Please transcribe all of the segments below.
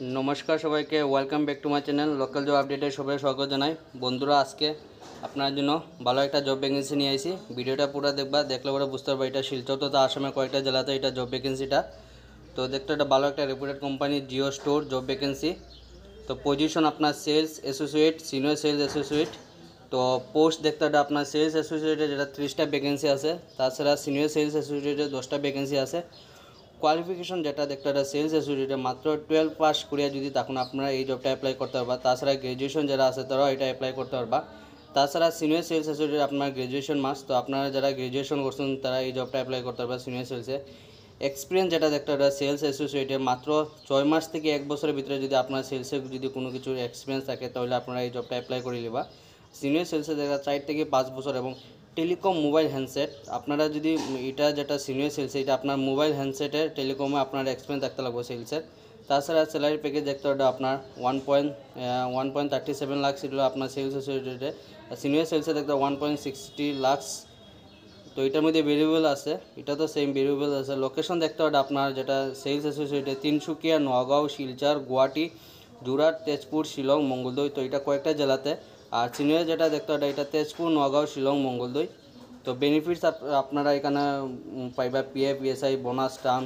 नमस्कार सबाई के welcome back to my channel local job अपडेटे सबाई स्वागत जानाई बंधुरा आज के আপনার জন্য ভালো একটা জব ভ্যাকেন্সি নিয়ে আইছি ভিডিওটা পুরো দেখবা দেখলে পরে বুঝতে পারবা এটা শিলচর তথা আসামে কয়েকটা জেলাতে এটা জব ভ্যাকেন্সিটা তো দেখতে এটা ভালো একটা reputed company Jio store job vacancy তো পজিশন আপনার sales associate senior sales associate তো পোস্ট দেখতে এটা আপনার সেলস অ্যাসোসিয়েটে যেটা 30টা ভ্যাকেন্সি আছে তাছাড়া সিনিয়র সেলস অ্যাসোসিয়েটে 10টা ভ্যাকেন্সি আছে কোয়ালিফিকেশন যেটা দেখতে এটা সেলস অ্যাসোসিয়েটে মাত্র 12 পাস করিয়া যদি তখন আপনারা এই জবটা অ্যাপ্লাই করতে পারবা তাছাড়া গ্র্যাজুয়েশন যারা আছে তারাও এটা অ্যাপ্লাই করতে পারবা তাছাড়া সিনিয়র সেলস অ্যাসোসিয়েট আপনার গ্র্যাজুয়েশন মাস্ট তো আপনারা যারা গ্র্যাজুয়েশন করছেন তারা এই জবটা অ্যাপ্লাই করতে পারবা সিনিয়র সেলসে এক্সপিরিয়েন্স যেটা দেখতে এটা সেলস অ্যাসোসিয়েটে মাত্র 6 মাস থেকে 1 বছরের ভিতরে যদি আপনার সেলসে যদি কোনো কিছু এক্সপিরিয়েন্স থাকে তাহলে আপনারা এই জবটা অ্যাপ্লাই করে নিবা সিনিয়র সেলসে দেখা 4 থেকে 5 বছর এবং টেলিকম মোবাইল হ্যান্ডসেট আপনারা যদি এটা যেটা সিনিয়র সেলস এটা আপনার মোবাইল হ্যান্ডসেটের টেলিকমে আপনার এক্সপিরিয়েন্স থাকতে লাগবে সেলসের তাছাড়া স্যালারি প্যাকেজ দেখতে হবে আপনার 1.37 লাখ ছিল আপনার সেলস অ্যাসোসিয়েটে সিনিয়র সেলসে দেখতে 1.60 লাখ তো এটার মধ্যে ভেরিয়েবল আছে এটা তো সেম ভেরিয়েবল আছে লোকেশন দেখতে হবে আপনার যেটা সেলস অ্যাসোসিয়েটে তিনসুকিয়া নগাঁও শিলচর গুয়াহাটি যোরহাট তেজপুর শিলং মঙ্গলদৈ তো এটা কয়েকটা জেলাতে আর সিনিয়র যেটা দেখতে হবে এটা তেজপুর নগাঁও শিলং মঙ্গলদৈ তো বেনিফিটস আপনারা এখানে পাইবা পিএফ ইএসআই বোনাস টার্ম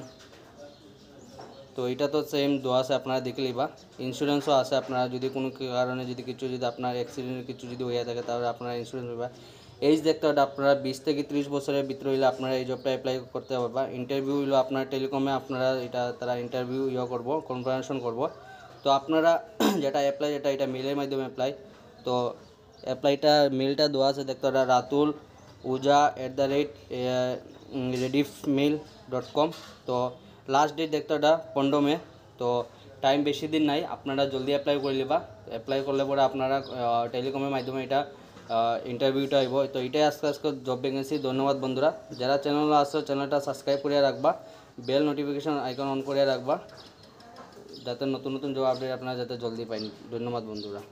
তো এটা তো সেম দেওয়া আছে আপনারা দেখে লিবা ইন্স্যুরেন্সও আছে আপনারা যদি কোনো কারণে যদি কিছু যদি আপনার অ্যাক্সিডেন্ট কিছু যদি হয়ে থাকে তাহলে আপনারা ইন্স্যুরেন্স পাইবা এজ দেখতে হবে আপনারা 20 থেকে 30 বছরের ভিতরে হইলে আপনারা এই জবটা অ্যাপ্লাই করতে পারবা ইন্টারভিউ হইলো আপনার টেলিকমে আপনারা এটা তারা ইন্টারভিউ করব কনফারেন্সন করব তো আপনারা যেটা অ্যাপ্লাই এটা মেলের মাধ্যমে অ্যাপ্লাই তো অ্যাপ্লাইটা মেলটা দেওয়া আছে দেখতে হবে রাতুল uja@rediffmail.com তো লাস্ট ডেট দেখতে এটা 15 মে তো টাইম বেশি দিন নাই আপনারা জলদি অ্যাপ্লাই করে লিবা অ্যাপ্লাই করলে পরে আপনারা টেলিকমের মাধ্যমে এটা ইন্টারভিউটা আইব তো এটাই আজকে জব ভ্যাকেন্সি ধন্যবাদ বন্ধুরা যারা চ্যানেলে আসছো চ্যানেলটা সাবস্ক্রাইব করে রাখবা বেল নোটিফিকেশন আইকন অন করে রাখবা যাতে নতুন নতুন জব আপডেট আপনারা যাতে জলদি পাইন ধন্যবাদ বন্ধুরা।